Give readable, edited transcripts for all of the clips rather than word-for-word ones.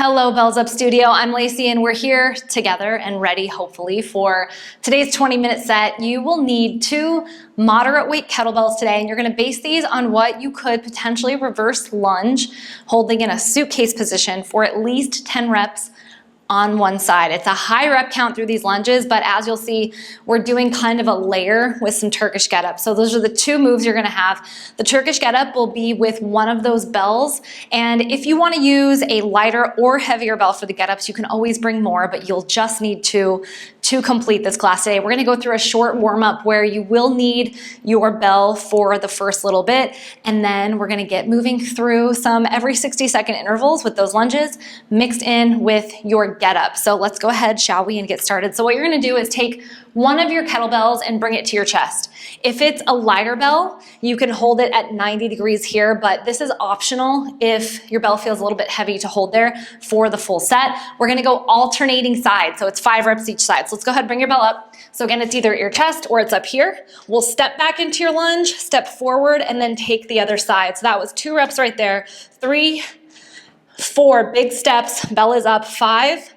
Hello, Bells Up Studio. I'm Lacey and we're here together and ready, hopefully, for today's 20-minute set. You will need 2 moderate weight kettlebells today, and you're gonna base these on what you could potentially reverse lunge, holding in a suitcase position for at least 10 reps on one side. It's a high rep count through these lunges, but as you'll see, we're doing kind of a layer with some Turkish Get Up. So those are the 2 moves you're gonna have. The Turkish Get Up will be with one of those bells, and if you wanna use a lighter or heavier bell for the Get Ups, you can always bring more, but you'll just need 2 to complete this class today. We're gonna go through a short warm-up where you will need your bell for the first little bit, and then we're gonna get moving through some every 60-second intervals with those lunges mixed in with your Get Up. So let's go ahead, shall we, and get started. So what you're gonna do is take one of your kettlebells and bring it to your chest. If it's a lighter bell, you can hold it at 90 degrees here, but this is optional if your bell feels a little bit heavy to hold there for the full set. We're gonna go alternating sides, so it's 5 reps each side. So let's go ahead and bring your bell up. So again, it's either at your chest or it's up here. We'll step back into your lunge, step forward, and then take the other side. So that was 2 reps right there. 3, 4, big steps, bell is up. 5,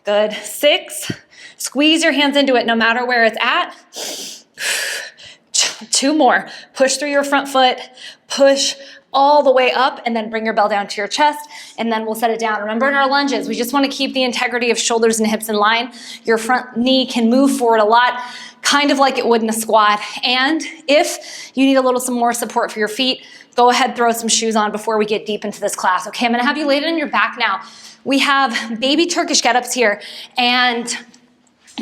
good, 6, squeeze your hands into it no matter where it's at. 2 more, push through your front foot, push all the way up, and then bring your bell down to your chest, and then we'll set it down. Remember, in our lunges, we just want to keep the integrity of shoulders and hips in line. Your front knee can move forward a lot, kind of like it would in a squat. And if you need a little some more support for your feet, go ahead, throw some shoes on before we get deep into this class. Okay, I'm gonna have you laid on your back now. We have baby Turkish Get Ups here, and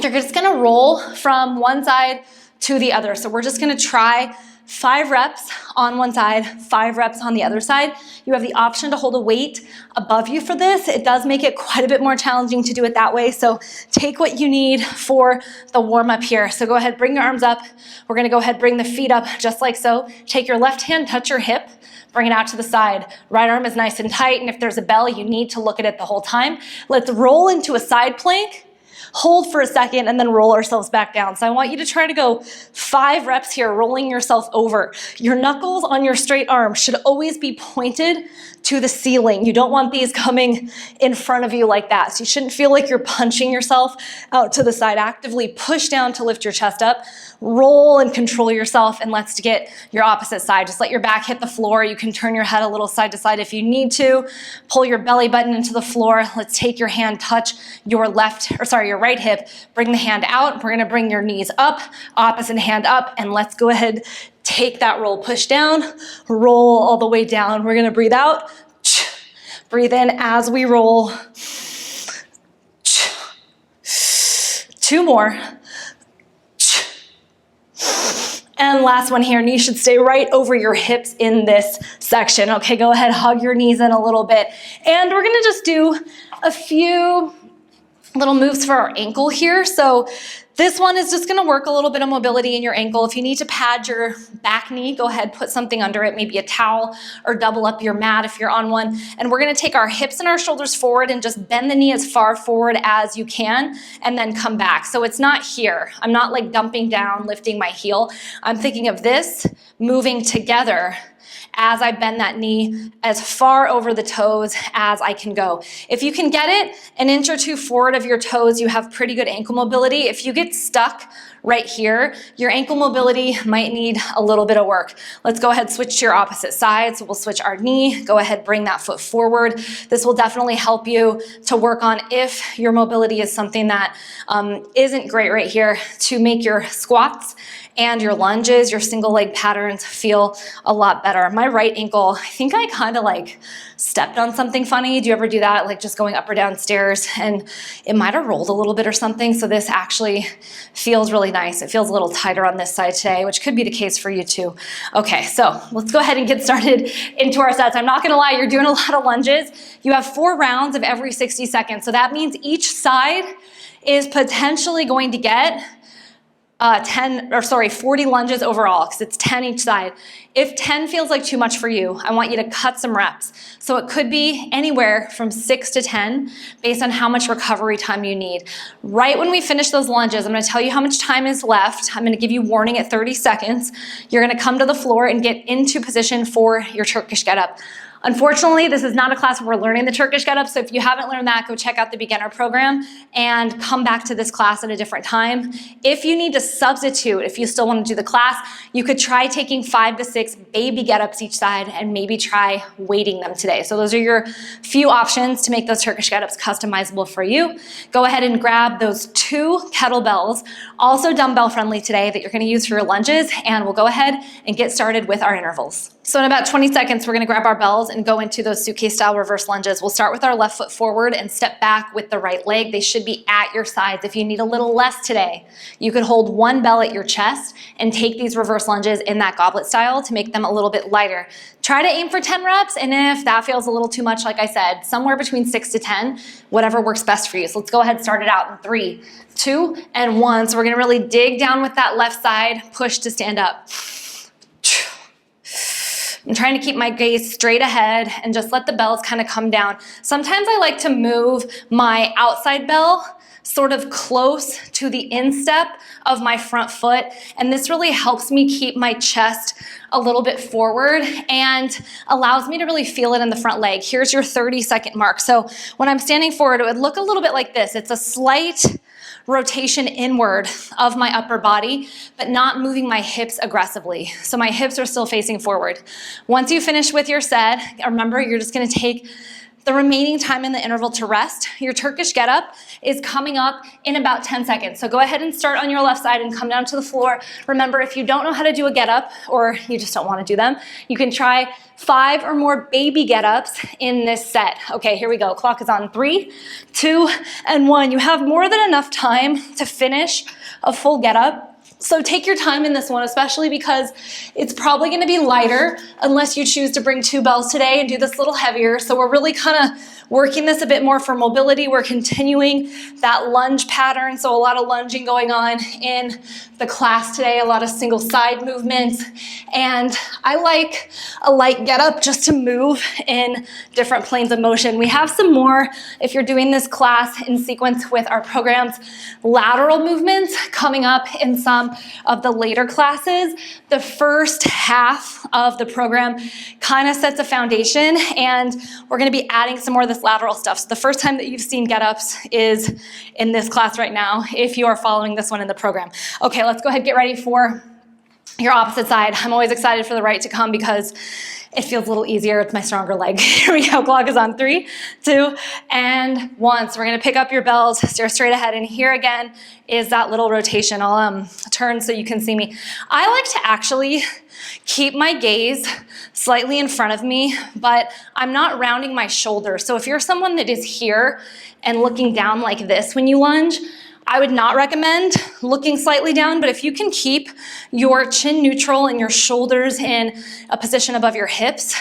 you're just gonna roll from one side to the other. So we're just gonna try 5 reps on one side, 5 reps on the other side. You have the option to hold a weight above you for this. It does make it quite a bit more challenging to do it that way. So take what you need for the warm up here. So go ahead, bring your arms up. We're gonna go ahead, bring the feet up just like so. Take your left hand, touch your hip, bring it out to the side. Right arm is nice and tight, and if there's a bell, you need to look at it the whole time. Let's roll into a side plank. Hold for a second and then roll ourselves back down. So I want you to try to go 5 reps here, rolling yourself over. Your knuckles on your straight arm should always be pointed to the ceiling. You don't want these coming in front of you like that. So you shouldn't feel like you're punching yourself out to the side. Actively push down to lift your chest up, roll and control yourself, and let's get your opposite side. Just let your back hit the floor. You can turn your head a little side to side if you need to. Pull your belly button into the floor. Let's take your hand, touch your your right hip. Bring the hand out. We're gonna bring your knees up, opposite hand up, and let's go ahead, take that roll, push down, roll all the way down. We're gonna breathe out, breathe in as we roll. 2 more. And last one here, knees should stay right over your hips in this section. Okay, go ahead, hug your knees in a little bit. And we're gonna just do a few little moves for our ankle here. So this one is just gonna work a little bit of mobility in your ankle. If you need to pad your back knee, go ahead, put something under it, maybe a towel, or double up your mat if you're on one. And we're gonna take our hips and our shoulders forward and just bend the knee as far forward as you can, and then come back. So it's not here. I'm not like dumping down, lifting my heel. I'm thinking of this moving together as I bend that knee as far over the toes as I can go. If you can get it 1 inch or 2 forward of your toes, you have pretty good ankle mobility. If you get stuck right here, your ankle mobility might need a little bit of work. Let's go ahead, switch to your opposite side. So we'll switch our knee, go ahead, bring that foot forward. This will definitely help you to work on if your mobility is something that isn't great right here, to make your squats and your lunges, your single leg patterns feel a lot better. My right ankle, I think I kind of like stepped on something funny. Do you ever do that? Like just going up or down stairs, and it might have rolled a little bit or something. So this actually feels really nice. It feels a little tighter on this side today, which could be the case for you too. Okay, so let's go ahead and get started into our sets. I'm not gonna lie, you're doing a lot of lunges. You have 4 rounds of every 60 seconds. So that means each side is potentially going to get 40 lunges overall, because it's 10 each side. If 10 feels like too much for you, I want you to cut some reps. So it could be anywhere from 6 to 10 based on how much recovery time you need. Right when we finish those lunges, I'm gonna tell you how much time is left. I'm gonna give you warning at 30 seconds. You're gonna come to the floor and get into position for your Turkish Get Up. Unfortunately, this is not a class where we're learning the Turkish Get Up, so if you haven't learned that, go check out the beginner program and come back to this class at a different time. If you need to substitute, if you still want to do the class, you could try taking 5 to 6 baby get-ups each side and maybe try weighting them today. So those are your few options to make those Turkish Get-Ups customizable for you. Go ahead and grab those 2 kettlebells, also dumbbell friendly today, that you're going to use for your lunges, and we'll go ahead and get started with our intervals. So in about 20 seconds, we're gonna grab our bells and go into those suitcase style reverse lunges. We'll start with our left foot forward and step back with the right leg. They should be at your sides. If you need a little less today, you could hold 1 bell at your chest and take these reverse lunges in that goblet style to make them a little bit lighter. Try to aim for 10 reps, and if that feels a little too much, like I said, somewhere between 6 to 10, whatever works best for you. So let's go ahead and start it out in 3, 2, and 1. So we're gonna really dig down with that left side, push to stand up. I'm trying to keep my gaze straight ahead and just let the bells kind of come down. Sometimes I like to move my outside bell sort of close to the instep of my front foot, and this really helps me keep my chest a little bit forward and allows me to really feel it in the front leg. Here's your 30-second mark. So when I'm standing forward, it would look a little bit like this. It's a slight rotation inward of my upper body, but not moving my hips aggressively. So my hips are still facing forward. Once you finish with your set, remember you're just gonna take the remaining time in the interval to rest. Your Turkish Get Up is coming up in about 10 seconds. So go ahead and start on your left side and come down to the floor. Remember, if you don't know how to do a get up or you just don't want to do them, you can try 5 or more baby get ups in this set. Okay, here we go. Clock is on 3, 2, and 1. You have more than enough time to finish a full get up. So take your time in this one, especially because it's probably gonna be lighter unless you choose to bring 2 bells today and do this a little heavier. So we're really kind of working this a bit more for mobility. We're continuing that lunge pattern. So a lot of lunging going on in the class today, a lot of single side movements. And I like a light get up just to move in different planes of motion. We have some more, if you're doing this class in sequence with our program's lateral movements coming up in some of the later classes. The first half of the program kind of sets a foundation, and we're gonna be adding some more of this lateral stuff. So the first time that you've seen get-ups is in this class right now, if you are following this one in the program. Okay, let's go ahead and get ready for your opposite side. I'm always excited for the right to come because it feels a little easier. It's my stronger leg. Here we go. Clock is on 3, 2, and 1. So we're gonna pick up your bells, stare straight ahead, and here again is that little rotation. I'll turn so you can see me. I like to actually keep my gaze slightly in front of me, but I'm not rounding my shoulders. So if you're someone that is here and looking down like this when you lunge, I would not recommend looking slightly down, but if you can keep your chin neutral and your shoulders in a position above your hips,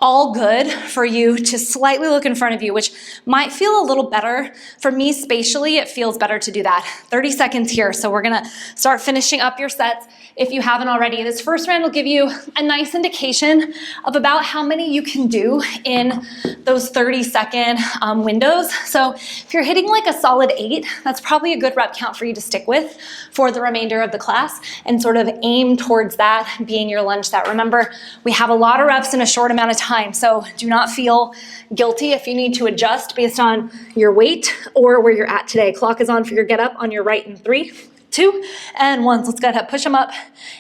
all good for you to slightly look in front of you, which might feel a little better. For me, spatially, it feels better to do that. 30 seconds here, so we're gonna start finishing up your sets if you haven't already. This first round will give you a nice indication of about how many you can do in those 30-second windows. So if you're hitting like a solid 8, that's probably a good rep count for you to stick with for the remainder of the class and sort of aim towards that being your lunge set. Remember, we have a lot of reps in a short amount of time, so do not feel guilty if you need to adjust based on your weight or where you're at today. Clock is on for your get up on your right in 3, 2, and 1. So let's go ahead, push them up,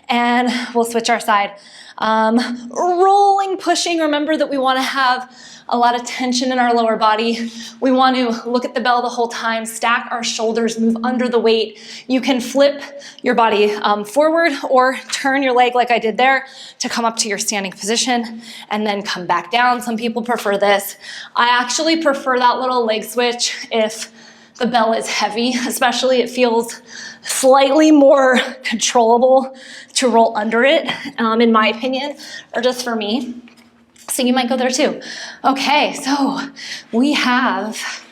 and we'll switch our side. Rolling, pushing. Remember that we want to have a lot of tension in our lower body. We want to look at the bell the whole time, stack our shoulders, move under the weight. You can flip your body forward or turn your leg like I did there to come up to your standing position and then come back down. Some people prefer this. I actually prefer that little leg switch if the bell is heavy, especially it feels slightly more controllable to roll under it, in my opinion, or just for me. So you might go there too. Okay, so we have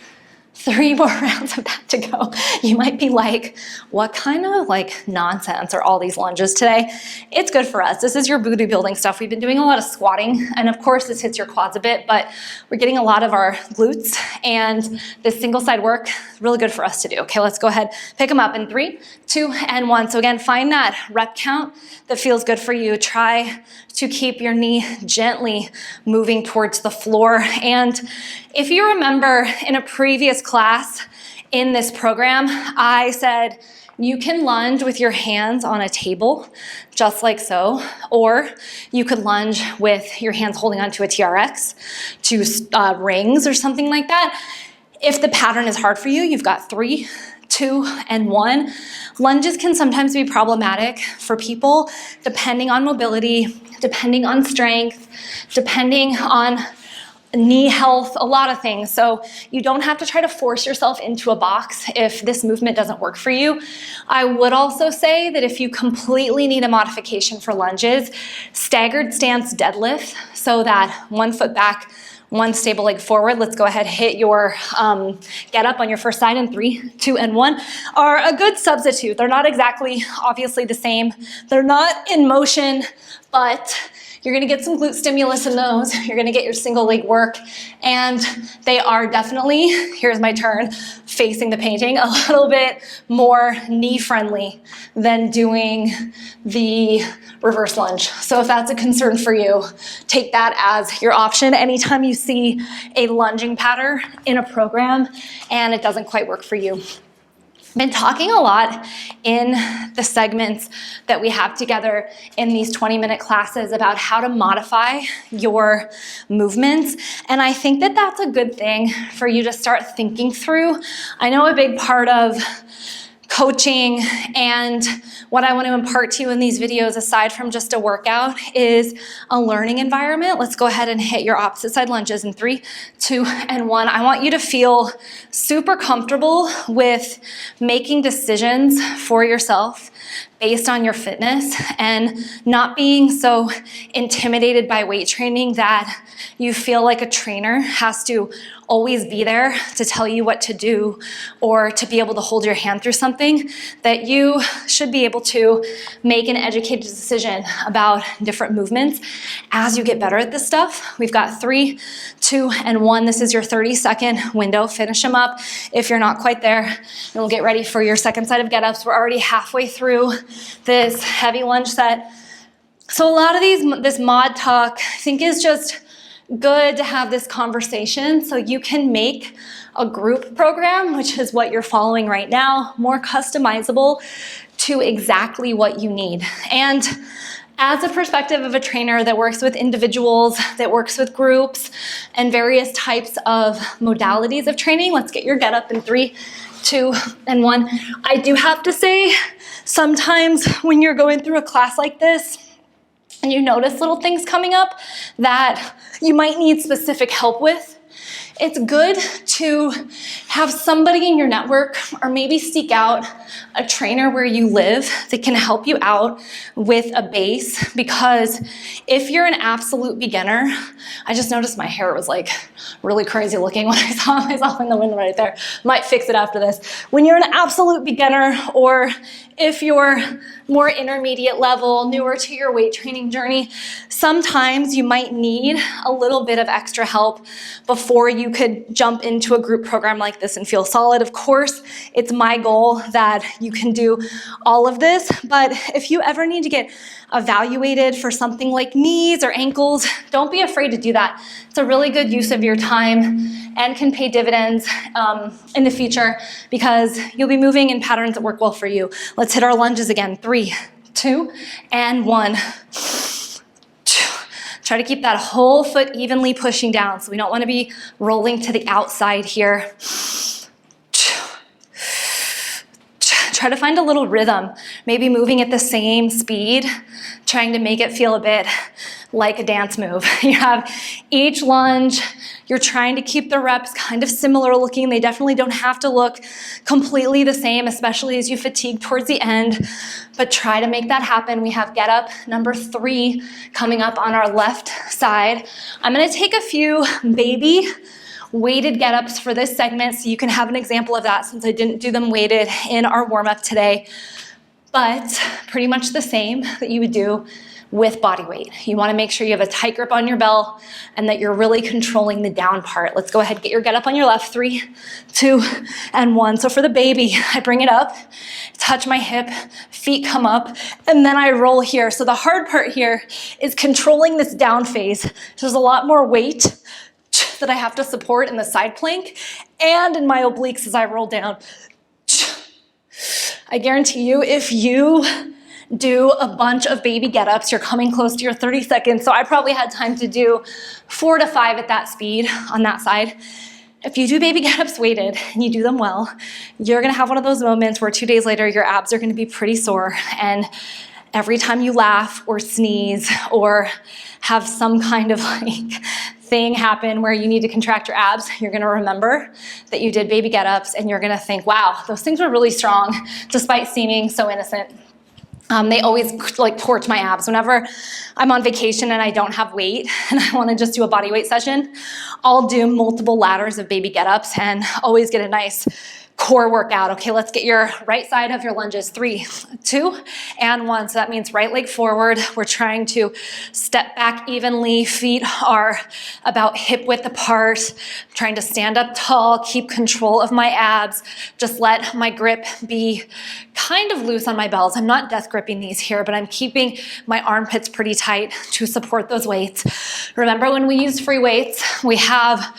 3 more rounds of that to go. You might be like, what kind of like nonsense are all these lunges today? It's good for us. This is your booty building stuff. We've been doing a lot of squatting, and of course this hits your quads a bit, but we're getting a lot of our glutes, and this single side work is really good for us to do. Okay, let's go ahead, pick them up in 3, 2, and 1. So again, find that rep count that feels good for you. Try to keep your knee gently moving towards the floor. And if you remember in a previous class in this program, I said you can lunge with your hands on a table, just like so, or you could lunge with your hands holding onto a TRX, to rings or something like that. If the pattern is hard for you, you've got 3, 2, and 1. Lunges can sometimes be problematic for people depending on mobility, depending on strength, depending on knee health, a lot of things. So you don't have to try to force yourself into a box if this movement doesn't work for you. I would also say that if you completely need a modification for lunges, staggered stance deadlift, so that 1 foot back, 1 stable leg forward. Let's go ahead, hit your get up on your first side in 3, 2, and 1 are a good substitute. They're not exactly obviously the same. They're not in motion, but you're gonna get some glute stimulus in those. You're gonna get your single leg work, and they are definitely, here's my turn, facing the painting, a little bit more knee friendly than doing the reverse lunge. So if that's a concern for you, take that as your option anytime you see a lunging pattern in a program and it doesn't quite work for you. Been talking a lot in the segments that we have together in these 20-minute classes about how to modify your movements, and I think that that's a good thing for you to start thinking through. I know a big part of coaching and what I want to impart to you in these videos, aside from just a workout, is a learning environment. Let's go ahead and hit your opposite side lunges in 3, 2, and 1. I want you to feel super comfortable with making decisions for yourself based on your fitness and not being so intimidated by weight training that you feel like a trainer has to always be there to tell you what to do or to be able to hold your hand through something, that you should be able to make an educated decision about different movements as you get better at this stuff. We've got 3, 2, and 1. This is your 30-second window. Finish them up if you're not quite there, and we'll get ready for your second set of get-ups. We're already halfway through this heavy lunge set. So a lot of this mod talk, I think, is just good to have this conversation so you can make a group program, which is what you're following right now, more customizable to exactly what you need. And as a perspective of a trainer that works with individuals, that works with groups and various types of modalities of training, let's get your get up in 3, 2, and 1. I do have to say, sometimes when you're going through a class like this and you notice little things coming up that you might need specific help with, it's good to have somebody in your network, or maybe seek out a trainer where you live that can help you out with a base. Because if you're an absolute beginner, I just noticed my hair was like really crazy looking when I saw myself in the window right there. Might fix it after this. When you're an absolute beginner, or if you're more intermediate level, newer to your weight training journey, sometimes you might need a little bit of extra help before you could jump into a group program like this and feel solid. Of course, it's my goal that you can do all of this, but if you ever need to get evaluated for something like knees or ankles, don't be afraid to do that. It's a really good use of your time and can pay dividends in the future, because you'll be moving in patterns that work well for you. Let's hit our lunges again. 3, 2, and 1. Try to keep that whole foot evenly pushing down, so we don't want to be rolling to the outside here. Try to find a little rhythm, maybe moving at the same speed, trying to make it feel a bit like a dance move. You have each lunge, you're trying to keep the reps kind of similar looking. They definitely don't have to look completely the same, especially as you fatigue towards the end, but try to make that happen. We have get up number 3 coming up on our left side. I'm gonna take a few baby weighted get-ups for this segment, so you can have an example of that since I didn't do them weighted in our warm-up today. But pretty much the same that you would do with body weight. You wanna make sure you have a tight grip on your bell and that you're really controlling the down part. Let's go ahead, get your get up on your left, 3, 2, and 1. So for the baby, I bring it up, touch my hip, feet come up, and then I roll here. So the hard part here is controlling this down phase. There's a lot more weight that I have to support in the side plank and in my obliques as I roll down. I guarantee you, if you do a bunch of baby get-ups, you're coming close to your 30 seconds. So I probably had time to do 4 to 5 at that speed on that side. If you do baby get-ups weighted and you do them well, you're gonna have one of those moments where 2 days later, your abs are gonna be pretty sore. And every time you laugh or sneeze or have some kind of thing happen where you need to contract your abs, you're gonna remember that you did baby get-ups and you're gonna think, wow, those things were really strong despite seeming so innocent. They always torch my abs. Whenever I'm on vacation and I don't have weight and I wanna just do a body weight session, I'll do multiple ladders of baby get-ups and always get a nice core workout. Okay, let's get your right side of your lunges. 3, 2, and 1. So that means right leg forward. We're trying to step back evenly. Feet are about hip width apart. I'm trying to stand up tall, keep control of my abs. Just let my grip be kind of loose on my bells. I'm not death gripping these here, but I'm keeping my armpits pretty tight to support those weights. Remember, when we use free weights, we have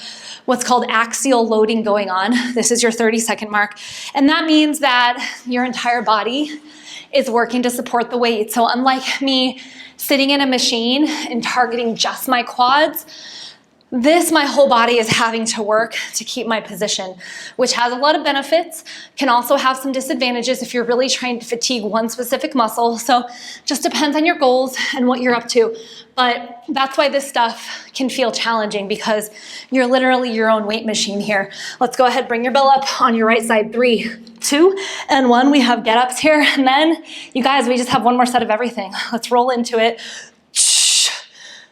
what's called axial loading going on. This is your 30-second mark. And that means that your entire body is working to support the weight. So unlike me sitting in a machine and targeting just my quads, my whole body is having to work to keep my position, which has a lot of benefits, can also have some disadvantages if you're really trying to fatigue one specific muscle. So just depends on your goals and what you're up to. But that's why this stuff can feel challenging, because you're literally your own weight machine here. Let's go ahead, bring your bell up on your right side. 3, 2, and 1. We have get-ups here. And then, you guys, we just have one more set of everything. Let's roll into it.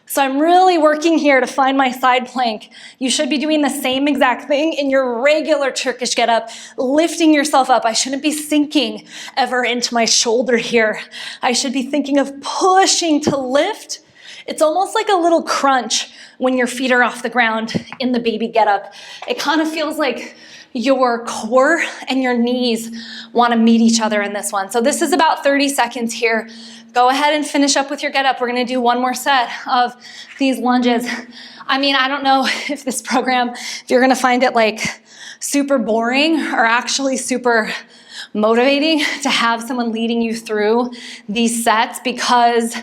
So I'm really working here to find my side plank. You should be doing the same exact thing in your regular Turkish Get Up, lifting yourself up. I shouldn't be sinking ever into my shoulder here. I should be thinking of pushing to lift. It's almost like a little crunch when your feet are off the ground in the baby Get Up. It kind of feels like your core and your knees want to meet each other in this one. So this is about 30 seconds here. Go ahead and finish up with your get up. We're gonna do one more set of these lunges. I mean, I don't know if this program, if you're gonna find it like super boring or actually super motivating to have someone leading you through these sets, because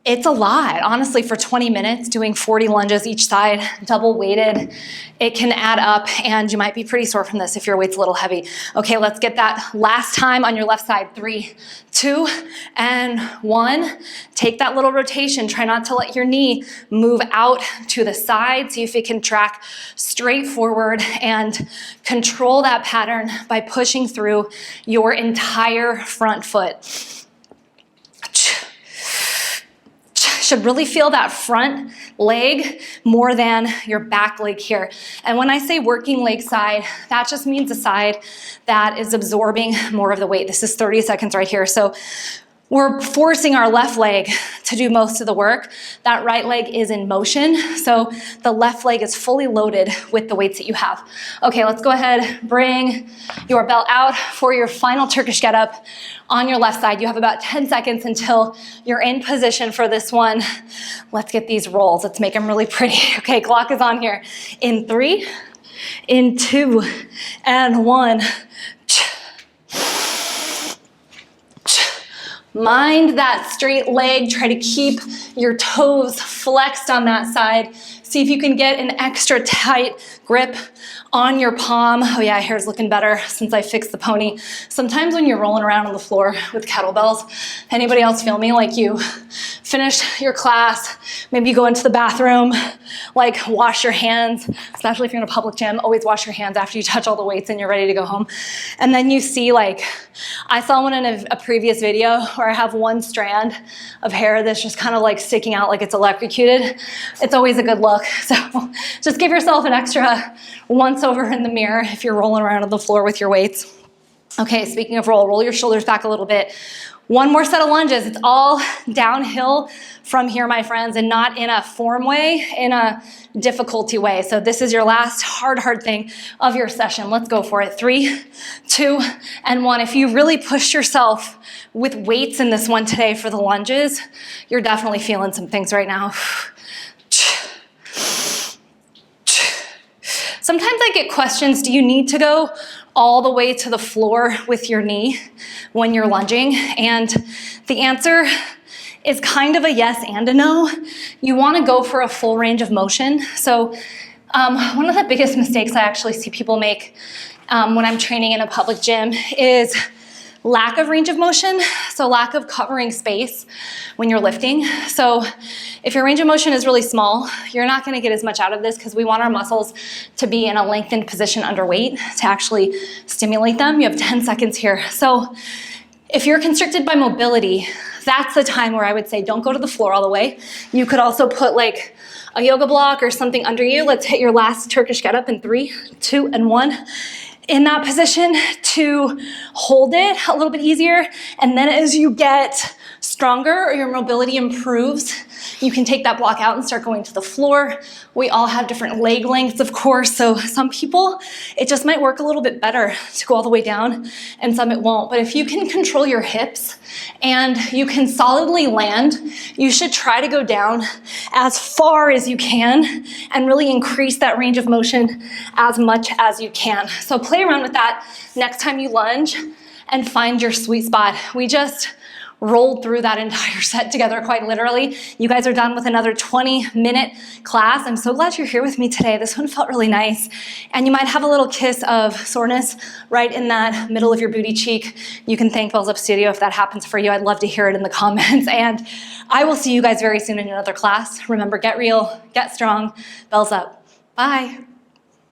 it's a lot. Honestly, for 20 minutes, doing 40 lunges each side, double weighted, it can add up, and you might be pretty sore from this if your weight's a little heavy. Okay, let's get that last time on your left side. 3, 2, and 1. Take that little rotation. Try not to let your knee move out to the side. See if it can track straight forward, and control that pattern by pushing through your entire front foot. Should really feel that front leg more than your back leg here. And when I say working leg side, that just means the side that is absorbing more of the weight. This is 30 seconds right here. So we're forcing our left leg to do most of the work. That right leg is in motion, so the left leg is fully loaded with the weights that you have. Okay, let's go ahead, bring your belt out for your final Turkish Get Up on your left side. You have about 10 seconds until you're in position for this one. Let's get these rolls. Let's make them really pretty. Okay, clock is on here. In 3, in 2, and 1. Mind that straight leg. Try to keep your toes flexed on that side. See if you can get an extra tight grip on your palm. Oh yeah, hair's looking better since I fixed the pony. Sometimes when you're rolling around on the floor with kettlebells, anybody else feel me? Like you finish your class, maybe you go into the bathroom, like wash your hands, especially if you're in a public gym, always wash your hands after you touch all the weights and you're ready to go home. And then you see, like, I saw one in a previous video where I have one strand of hair that's just kind of like sticking out like it's electrocuted. It's always a good look. So just give yourself an extra once over in the mirror if you're rolling around on the floor with your weights. Okay, speaking of roll your shoulders back a little bit. One more set of lunges. It's all downhill from here, my friends, and not in a form way, in a difficulty way. So this is your last hard thing of your session. Let's go for it. 3, 2, and 1. If you really pushed yourself with weights in this one today for the lunges, you're definitely feeling some things right now. Sometimes I get questions, do you need to go all the way to the floor with your knee when you're lunging? And the answer is kind of a yes and a no. You want to go for a full range of motion. So one of the biggest mistakes I actually see people make when I'm training in a public gym is lack of range of motion, so lack of covering space when you're lifting. So if your range of motion is really small, you're not gonna get as much out of this because we want our muscles to be in a lengthened position under weight to actually stimulate them. You have 10 seconds here. So if you're constricted by mobility, that's the time where I would say don't go to the floor all the way. You could also put like a yoga block or something under you. Let's hit your last Turkish Get Up in 3, 2, and 1. In that position to hold it a little bit easier. And then as you get stronger or your mobility improves, you can take that block out and start going to the floor. We all have different leg lengths, of course. So some people, it just might work a little bit better to go all the way down and some it won't. But if you can control your hips and you can solidly land, you should try to go down as far as you can and really increase that range of motion as much as you can. So play around with that next time you lunge and find your sweet spot. We just rolled through that entire set together quite literally. You guys are done with another 20-minute class. I'm so glad you're here with me today. This one felt really nice. And you might have a little kiss of soreness right in that middle of your booty cheek. You can thank Bells Up Studio if that happens for you. I'd love to hear it in the comments. And I will see you guys very soon in another class. Remember, get real, get strong, bells up. Bye.